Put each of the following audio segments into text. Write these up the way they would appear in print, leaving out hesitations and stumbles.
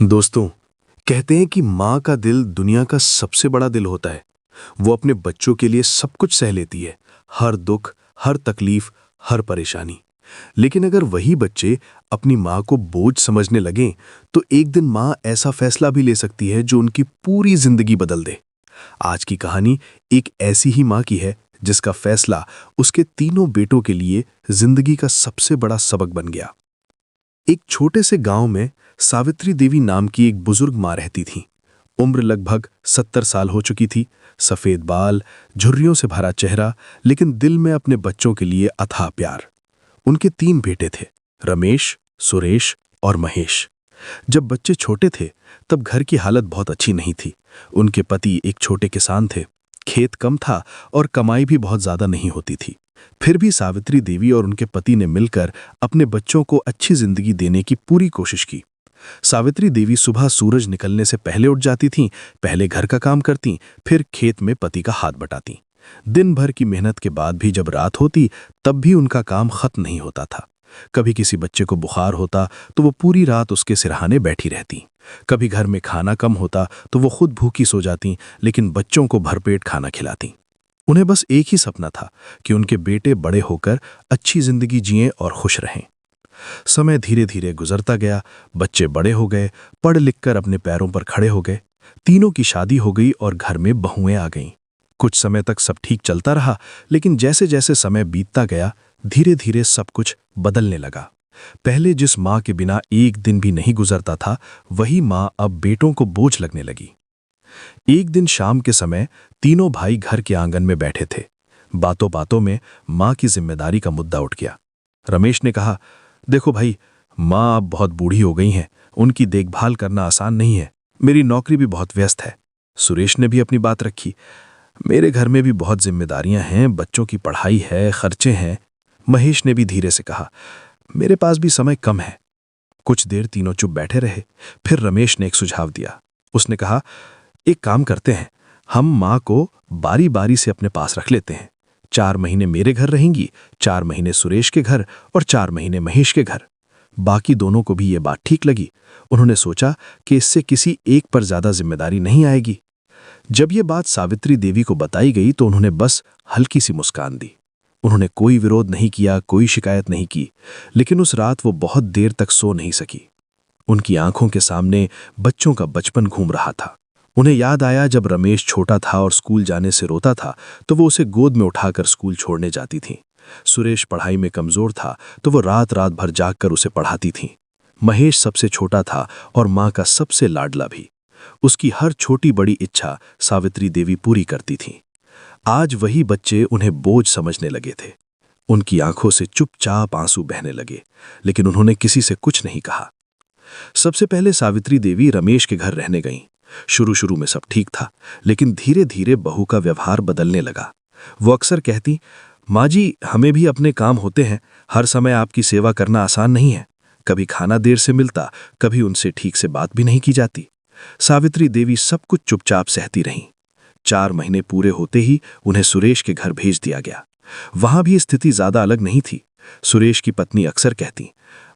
दोस्तों, कहते हैं कि माँ का दिल दुनिया का सबसे बड़ा दिल होता है। वो अपने बच्चों के लिए सब कुछ सह लेती है, हर दुख, हर तकलीफ, हर परेशानी। लेकिन अगर वही बच्चे अपनी माँ को बोझ समझने लगें, तो एक दिन माँ ऐसा फैसला भी ले सकती है जो उनकी पूरी जिंदगी बदल दे। आज की कहानी एक ऐसी ही माँ की है जिसका फैसला उसके तीनों बेटों के लिए जिंदगी का सबसे बड़ा सबक बन गया। एक छोटे से गांव में सावित्री देवी नाम की एक बुजुर्ग माँ रहती थी। उम्र लगभग 70 साल हो चुकी थी। सफेद बाल, झुर्रियों से भरा चेहरा, लेकिन दिल में अपने बच्चों के लिए अथाह प्यार। उनके 3 बेटे थे, रमेश, सुरेश और महेश। जब बच्चे छोटे थे तब घर की हालत बहुत अच्छी नहीं थी। उनके पति एक छोटे किसान थे, खेत कम था और कमाई भी बहुत ज्यादा नहीं होती थी। फिर भी सावित्री देवी और उनके पति ने मिलकर अपने बच्चों को अच्छी जिंदगी देने की पूरी कोशिश की। सावित्री देवी सुबह सूरज निकलने से पहले उठ जाती थीं, पहले घर का काम करतीं, फिर खेत में पति का हाथ बटातीं। दिन भर की मेहनत के बाद भी जब रात होती तब भी उनका काम खत्म नहीं होता था। कभी किसी बच्चे को बुखार होता तो वो पूरी रात उसके सिरहाने बैठी रहती। कभी घर में खाना कम होता तो वो खुद भूखी सो जाती, लेकिन बच्चों को भरपेट खाना खिलाती। उन्हें बस एक ही सपना था कि उनके बेटे बड़े होकर अच्छी जिंदगी जिएं और खुश रहें। समय धीरे धीरे गुजरता गया, बच्चे बड़े हो गए, पढ़ लिख कर अपने पैरों पर खड़े हो गए। तीनों की शादी हो गई और घर में बहुएं आ गईं। कुछ समय तक सब ठीक चलता रहा, लेकिन जैसे जैसे समय बीतता गया, धीरे धीरे सब कुछ बदलने लगा। पहले जिस माँ के बिना एक दिन भी नहीं गुजरता था, वही माँ अब बेटों को बोझ लगने लगी। एक दिन शाम के समय तीनों भाई घर के आंगन में बैठे थे। बातों बातों में माँ की जिम्मेदारी का मुद्दा उठ गया। रमेश ने कहा, देखो भाई, माँ अब बहुत बूढ़ी हो गई हैं, उनकी देखभाल करना आसान नहीं है। मेरी नौकरी भी बहुत व्यस्त है। सुरेश ने भी अपनी बात रखी, मेरे घर में भी बहुत जिम्मेदारियां हैं, बच्चों की पढ़ाई है, खर्चे हैं। महेश ने भी धीरे से कहा, मेरे पास भी समय कम है। कुछ देर तीनों चुप बैठे रहे। फिर रमेश ने एक सुझाव दिया। उसने कहा, एक काम करते हैं, हम माँ को बारी बारी से अपने पास रख लेते हैं। 4 महीने मेरे घर रहेंगी, 4 महीने सुरेश के घर और 4 महीने महेश के घर। बाकी दोनों को भी ये बात ठीक लगी। उन्होंने सोचा कि इससे किसी एक पर ज्यादा जिम्मेदारी नहीं आएगी। जब ये बात सावित्री देवी को बताई गई तो उन्होंने बस हल्की सी मुस्कान दी। उन्होंने कोई विरोध नहीं किया, कोई शिकायत नहीं की, लेकिन उस रात वो बहुत देर तक सो नहीं सकी। उनकी आंखों के सामने बच्चों का बचपन घूम रहा था। उन्हें याद आया जब रमेश छोटा था और स्कूल जाने से रोता था तो वो उसे गोद में उठाकर स्कूल छोड़ने जाती थीं। सुरेश पढ़ाई में कमजोर था तो वो रात रात भर जागकर उसे पढ़ाती थीं। महेश सबसे छोटा था और माँ का सबसे लाडला भी। उसकी हर छोटी बड़ी इच्छा सावित्री देवी पूरी करती थीं। आज वही बच्चे उन्हें बोझ समझने लगे थे। उनकी आंखों से चुपचाप आंसू बहने लगे, लेकिन उन्होंने किसी से कुछ नहीं कहा। सबसे पहले सावित्री देवी रमेश के घर रहने गईं। शुरू शुरू में सब ठीक था, लेकिन धीरे धीरे बहू का व्यवहार बदलने लगा। वो अक्सर कहती, माँ जी, हमें भी अपने काम होते हैं, हर समय आपकी सेवा करना आसान नहीं है। कभी खाना देर से मिलता, कभी उनसे ठीक से बात भी नहीं की जाती। सावित्री देवी सब कुछ चुपचाप सहती रहीं। 4 महीने पूरे होते ही उन्हें सुरेश के घर भेज दिया गया। वहां भी स्थिति ज्यादा अलग नहीं थी। सुरेश की पत्नी अक्सर कहती,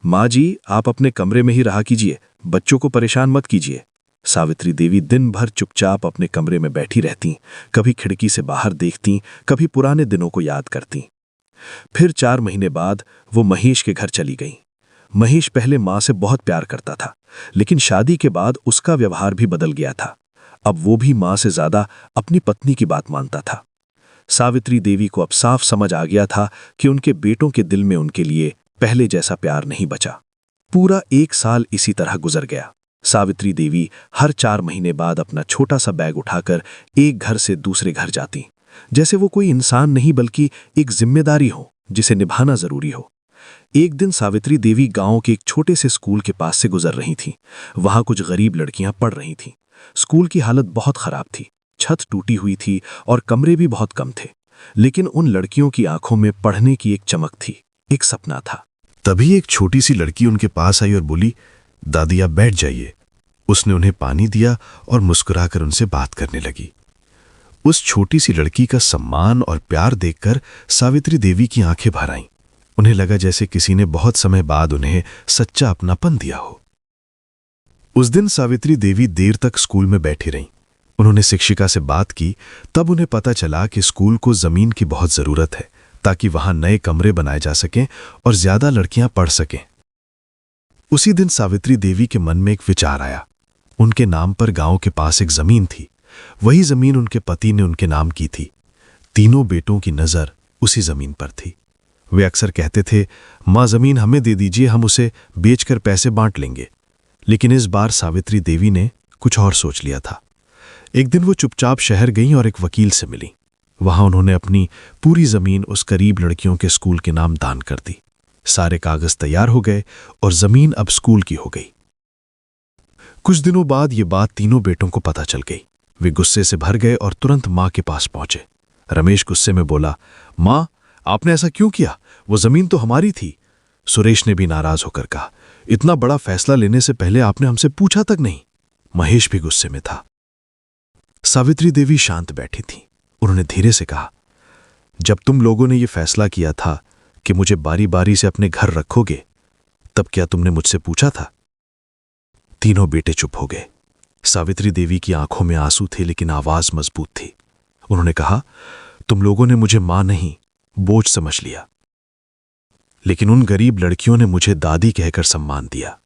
माँ जी, आप अपने कमरे में ही रहा कीजिए, बच्चों को परेशान मत कीजिए। सावित्री देवी दिन भर चुपचाप अपने कमरे में बैठी रहतीं, कभी खिड़की से बाहर देखतीं, कभी पुराने दिनों को याद करतीं। फिर 4 महीने बाद वो महेश के घर चली गईं। महेश पहले माँ से बहुत प्यार करता था, लेकिन शादी के बाद उसका व्यवहार भी बदल गया था। अब वो भी माँ से ज्यादा अपनी पत्नी की बात मानता था। सावित्री देवी को अब साफ समझ आ गया था कि उनके बेटों के दिल में उनके लिए पहले जैसा प्यार नहीं बचा। पूरा 1 साल इसी तरह गुजर गया। सावित्री देवी हर 4 महीने बाद अपना छोटा सा बैग उठाकर एक घर से दूसरे घर जाती, जैसे वो कोई इंसान नहीं बल्कि एक जिम्मेदारी हो जिसे निभाना जरूरी हो। एक दिन सावित्री देवी गांव के एक छोटे से स्कूल के पास से गुजर रही थीं। वहां कुछ गरीब लड़कियां पढ़ रही थीं। स्कूल की हालत बहुत खराब थी, छत टूटी हुई थी और कमरे भी बहुत कम थे, लेकिन उन लड़कियों की आंखों में पढ़ने की एक चमक थी, एक सपना था। तभी एक छोटी सी लड़की उनके पास आई और बोली, दादी आप बैठ जाइए। उसने उन्हें पानी दिया और मुस्कुराकर उनसे बात करने लगी। उस छोटी सी लड़की का सम्मान और प्यार देखकर सावित्री देवी की आंखें भर आईं। उन्हें लगा जैसे किसी ने बहुत समय बाद उन्हें सच्चा अपनापन दिया हो। उस दिन सावित्री देवी देर तक स्कूल में बैठी रहीं। उन्होंने शिक्षिका से बात की, तब उन्हें पता चला कि स्कूल को जमीन की बहुत जरूरत है ताकि वहां नए कमरे बनाए जा सकें और ज्यादा लड़कियां पढ़ सकें। उसी दिन सावित्री देवी के मन में एक विचार आया। उनके नाम पर गांव के पास एक जमीन थी। वही जमीन उनके पति ने उनके नाम की थी। तीनों बेटों की नजर उसी जमीन पर थी। वे अक्सर कहते थे, मां जमीन हमें दे दीजिए, हम उसे बेचकर पैसे बांट लेंगे। लेकिन इस बार सावित्री देवी ने कुछ और सोच लिया था। एक दिन वो चुपचाप शहर गईं और एक वकील से मिली। वहां उन्होंने अपनी पूरी जमीन उस गरीब लड़कियों के स्कूल के नाम दान कर दी। सारे कागज तैयार हो गए और जमीन अब स्कूल की हो गई। कुछ दिनों बाद ये बात तीनों बेटों को पता चल गई। वे गुस्से से भर गए और तुरंत मां के पास पहुंचे। रमेश गुस्से में बोला, मां, आपने ऐसा क्यों किया? वो जमीन तो हमारी थी। सुरेश ने भी नाराज होकर कहा, इतना बड़ा फैसला लेने से पहले आपने हमसे पूछा तक नहीं। महेश भी गुस्से में था। सावित्री देवी शांत बैठी थी। उन्होंने धीरे से कहा, जब तुम लोगों ने यह फैसला किया था कि मुझे बारी बारी से अपने घर रखोगे, तब क्या तुमने मुझसे पूछा था? तीनों बेटे चुप हो गए। सावित्री देवी की आंखों में आंसू थे, लेकिन आवाज मजबूत थी। उन्होंने कहा, तुम लोगों ने मुझे मां नहीं, बोझ समझ लिया। लेकिन उन गरीब लड़कियों ने मुझे दादी कहकर सम्मान दिया।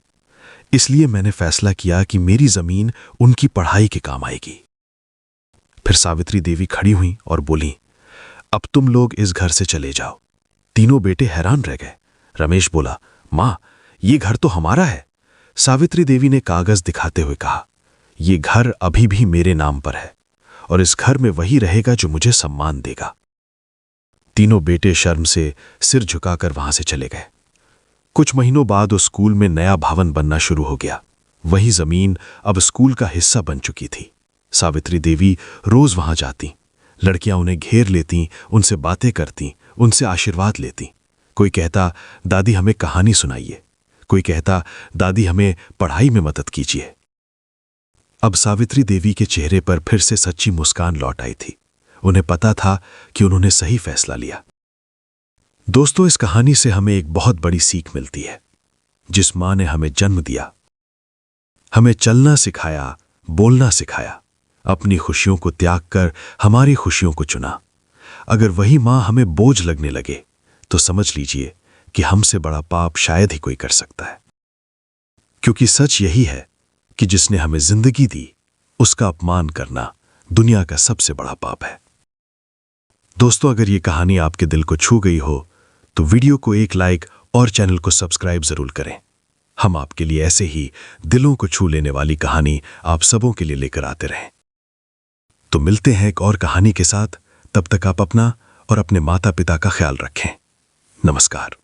इसलिए मैंने फैसला किया कि मेरी जमीन उनकी पढ़ाई के काम आएगी। फिर सावित्री देवी खड़ी हुई और बोली, अब तुम लोग इस घर से चले जाओ। तीनों बेटे हैरान रह गए। रमेश बोला, मां, ये घर तो हमारा है। सावित्री देवी ने कागज दिखाते हुए कहा, ये घर अभी भी मेरे नाम पर है और इस घर में वही रहेगा जो मुझे सम्मान देगा। तीनों बेटे शर्म से सिर झुकाकर वहां से चले गए। कुछ महीनों बाद उस स्कूल में नया भवन बनना शुरू हो गया। वही जमीन अब स्कूल का हिस्सा बन चुकी थी। सावित्री देवी रोज वहां जाती। लड़कियां उन्हें घेर लेती, उनसे बातें करती, उनसे आशीर्वाद लेती। कोई कहता, दादी हमें कहानी सुनाइए। कोई कहता, दादी हमें पढ़ाई में मदद कीजिए। अब सावित्री देवी के चेहरे पर फिर से सच्ची मुस्कान लौट आई थी। उन्हें पता था कि उन्होंने सही फैसला लिया। दोस्तों, इस कहानी से हमें एक बहुत बड़ी सीख मिलती है। जिस मां ने हमें जन्म दिया, हमें चलना सिखाया, बोलना सिखाया, अपनी खुशियों को त्याग कर हमारी खुशियों को चुना, अगर वही मां हमें बोझ लगने लगे तो समझ लीजिए कि हमसे बड़ा पाप शायद ही कोई कर सकता है। क्योंकि सच यही है कि जिसने हमें जिंदगी दी, उसका अपमान करना दुनिया का सबसे बड़ा पाप है। दोस्तों, अगर ये कहानी आपके दिल को छू गई हो तो वीडियो को एक लाइक और चैनल को सब्सक्राइब जरूर करें। हम आपके लिए ऐसे ही दिलों को छू लेने वाली कहानी आप सबों के लिए लेकर आते रहें। तो मिलते हैं एक और कहानी के साथ। तब तक आप अपना और अपने माता पिता का ख्याल रखें। नमस्कार।